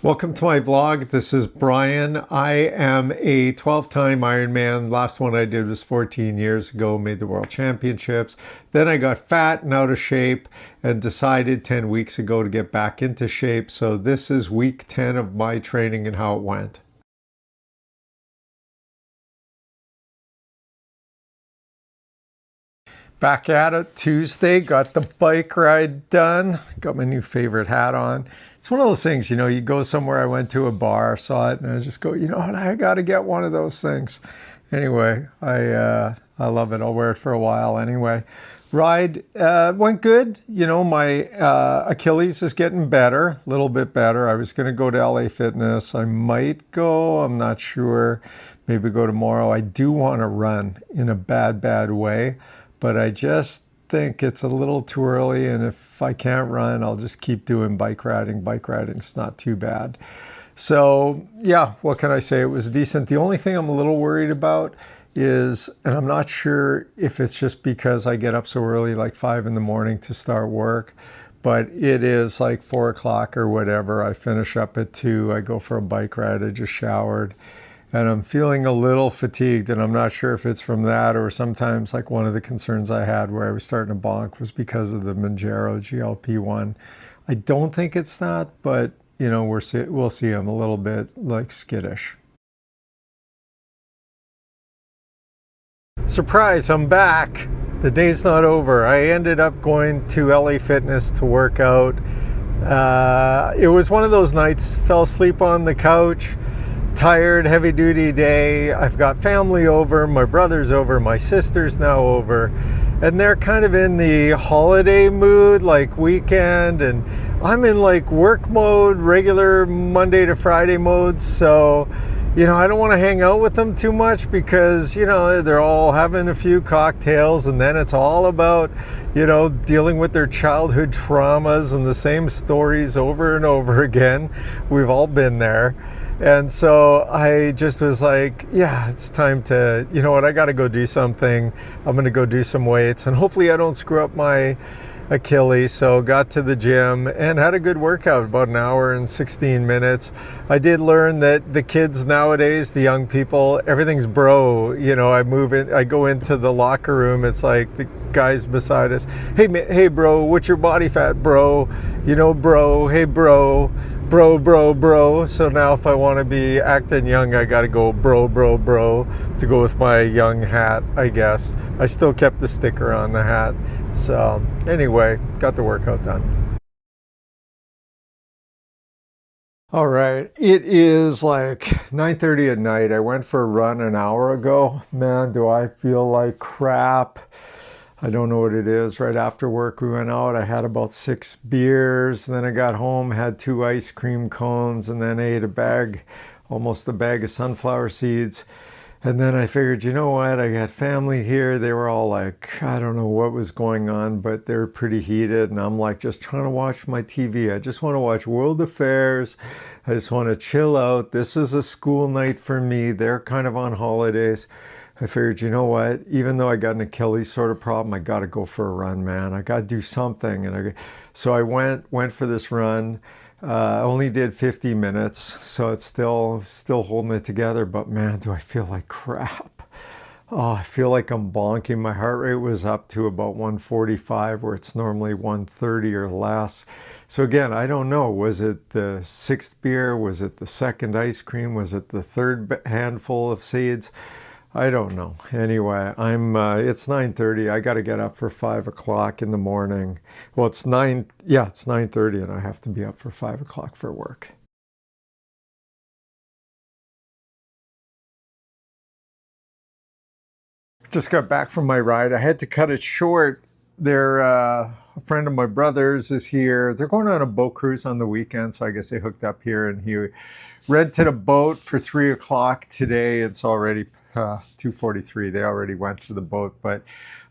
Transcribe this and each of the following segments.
Welcome to my vlog. This is Bryan. I am a 12-time Ironman. Last one I did was 14 years ago, made the World Championships. Then I got fat and out of shape and decided 10 weeks ago to get back into shape. So this is week 10 of my training and how it went. Back at it Tuesday, got the bike ride done, got my new favorite hat on. It's one of those things, you go somewhere. I went to a bar, saw it, and I just go, you know what, I got to get one of those things. Anyway, I love it. I'll wear it for a while anyway. Ride went good. My Achilles is getting better, a little bit better. I was going to go to LA Fitness. I might go, I'm not sure. Maybe go tomorrow. I do want to run in a bad way. But I just think it's a little too early, and if I can't run, I'll just keep doing bike riding. Bike riding's not too bad. So yeah, what can I say? It was decent. The only thing I'm a little worried about is, and I'm not sure if it's just because I get up so early, like 5 in the morning to start work, but it is like 4 o'clock or whatever. I finish up at 2, I go for a bike ride, I just showered. And I'm feeling a little fatigued, and I'm not sure if it's from that or sometimes like one of the concerns I had where I was starting to bonk was because of the Mounjaro GLP-1. I don't think it's that, but we'll see. I'm a little bit like skittish. Surprise, I'm back. The day's not over. I ended up going to LA Fitness to work out. It was one of those nights, fell asleep on the couch. Tired, heavy duty day. I've got family over, my brother's over, my sister's now over, and they're kind of in the holiday mood, like weekend, and I'm in like work mode, regular Monday to Friday mode. So I don't want to hang out with them too much because they're all having a few cocktails, and then it's all about dealing with their childhood traumas and the same stories over and over again. We've all been there. And so I just was like, yeah, it's time to, I got to go do something. I'm going to go do some weights, and hopefully I don't screw up my Achilles. So got to the gym and had a good workout, about an hour and 16 minutes. I did learn that the kids nowadays, the young people, everything's bro. I go into the locker room. It's like the guys beside us. Hey bro, what's your body fat, bro? Bro, hey bro. Bro. So now if I want to be acting young, I got to go bro to go with my young hat, I guess. I still kept the sticker on the hat. So anyway, got the workout done. All right, it is like 9:30 at night. I went for a run an hour ago. Man, do I feel like crap. I don't know what it is. Right after work, we went out. I had about 6 beers. Then I got home, had 2 ice cream cones, and then ate almost a bag of sunflower seeds. And then I figured, you know what? I got family here. They were all like, I don't know what was going on, but they were pretty heated. And I'm like, just trying to watch my TV. I just want to watch world affairs. I just want to chill out. This is a school night for me. They're kind of on holidays. I figured, you know what, even though I got an Achilles sort of problem, I got to go for a run, man. I got to do something. So I went for this run. Only did 50 minutes, so it's still holding it together. But man, do I feel like crap. Oh, I feel like I'm bonking. My heart rate was up to about 145, where it's normally 130 or less. So again, I don't know. Was it the 6th beer? Was it the 2nd ice cream? Was it the 3rd handful of seeds? I don't know. Anyway, it's 9:30. I got to get up for 5 o'clock in the morning. Well, it's 9:30, and I have to be up for 5 o'clock for work. Just got back from my ride. I had to cut it short. A friend of my brother's is here. They're going on a boat cruise on the weekend, so I guess they hooked up here, and he rented a boat for 3 o'clock today. It's already 2:43. They already went to the boat, but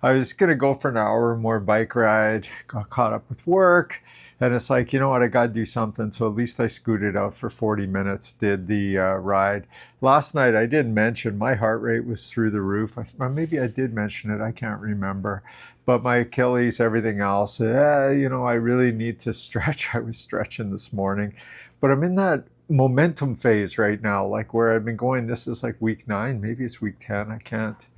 I was going to go for an hour more bike ride, got caught up with work, and it's like, you know what, I got to do something. So at least I scooted out for 40 minutes, did the ride. Last night, I did mention my heart rate was through the roof. Or maybe I did mention it. I can't remember. But my Achilles, everything else, I really need to stretch. I was stretching this morning. But I'm in that momentum phase right now, like where I've been going. This is like week 9, maybe it's week 10. I can't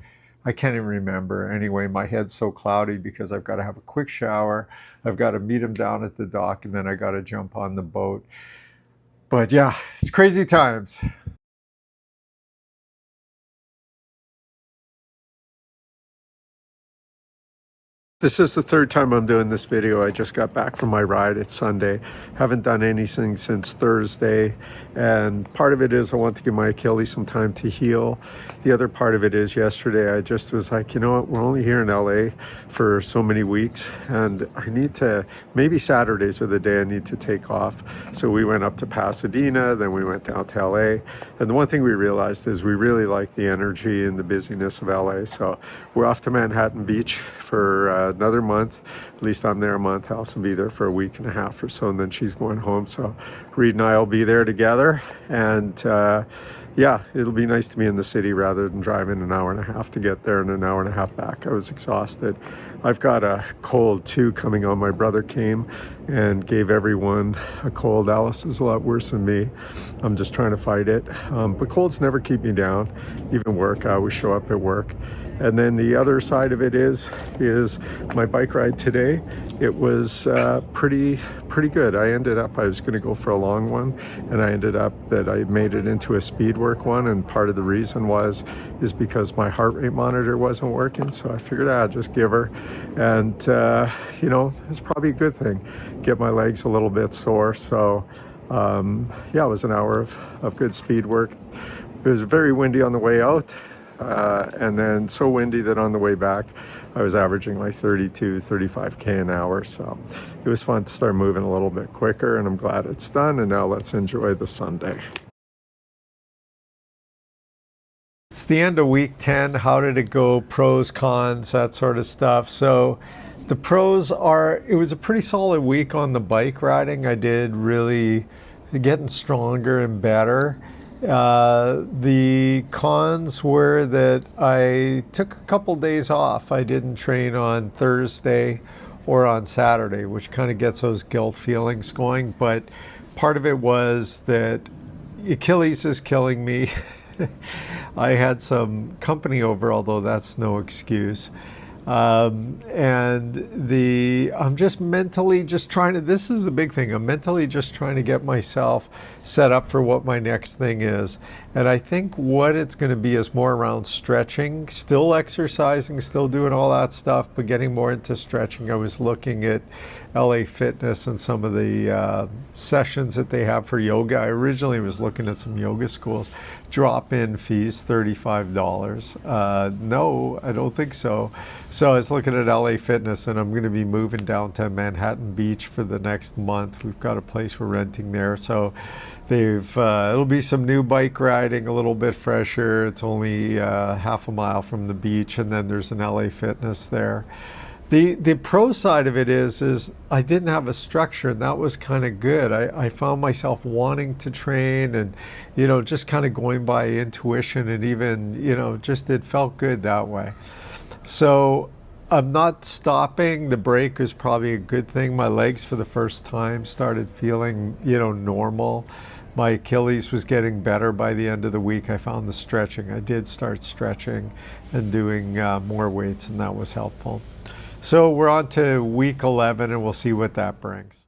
even remember. Anyway, my head's so cloudy because I've got to have a quick shower. I've got to meet him down at the dock, and then I got to jump on the boat. But yeah, it's crazy times. This is the third time I'm doing this video. I just got back from my ride. It's Sunday. Haven't done anything since Thursday. And part of it is I want to give my Achilles some time to heal. The other part of it is yesterday I just was like, you know what, we're only here in LA for so many weeks. And I need to, maybe Saturdays are the day I need to take off. So we went up to Pasadena, then we went down to LA. And the one thing we realized is we really like the energy and the busyness of LA. So we're off to Manhattan Beach for another month. At least I'm there a month. Alison will be there for a week and a half or so, and then she's going home. So Reed and I will be there together. And yeah, it'll be nice to be in the city rather than driving an hour and a half to get there and an hour and a half back. I was exhausted. I've got a cold too coming on. My brother came and gave everyone a cold. Alice is a lot worse than me. I'm just trying to fight it. But colds never keep me down. Even work, I always show up at work. And then the other side of it is my bike ride today. It was pretty good. I was going to go for a long one, and I ended up that I made it into a speed work one. And part of the reason is because my heart rate monitor wasn't working. So I figured I'd just give her, and you know, it's probably a good thing. Get my legs a little bit sore. So yeah, it was an hour of good speed work. It was very windy on the way out. And then so windy that on the way back, I was averaging like 32, 35K an hour. So it was fun to start moving a little bit quicker, and I'm glad it's done. And now let's enjoy the Sunday. It's the end of week 10. How did it go? Pros, cons, that sort of stuff. So the pros are, it was a pretty solid week on the bike riding. I did really getting stronger and better. The cons were that I took a couple days off. I didn't train on Thursday or on Saturday, which kind of gets those guilt feelings going. But part of it was that Achilles is killing me. I had some company over, although that's no excuse. And I'm just mentally just trying to, this is the big thing. I'm mentally just trying to get myself set up for what my next thing is. And I think what it's going to be is more around stretching, still exercising, still doing all that stuff, but getting more into stretching. I was looking at LA Fitness and some of the sessions that they have for yoga. I originally was looking at some yoga schools. Drop-in fees, $35. No, I don't think so. So I was looking at LA Fitness, and I'm going to be moving down to Manhattan Beach for the next month. We've got a place we're renting there. So it'll be some new bike riding, a little bit fresher. It's only half a mile from the beach, and then there's an LA Fitness there. The pro side of it is I didn't have a structure, and that was kind of good. I found myself wanting to train, and you know, just kind of going by intuition, and even, you know, just it felt good that way. So I'm not stopping. The break is probably a good thing. My legs for the first time started feeling, you know, normal. My Achilles was getting better by the end of the week. I found the stretching. I did start stretching and doing more weights, and that was helpful. So we're on to week 11, and we'll see what that brings.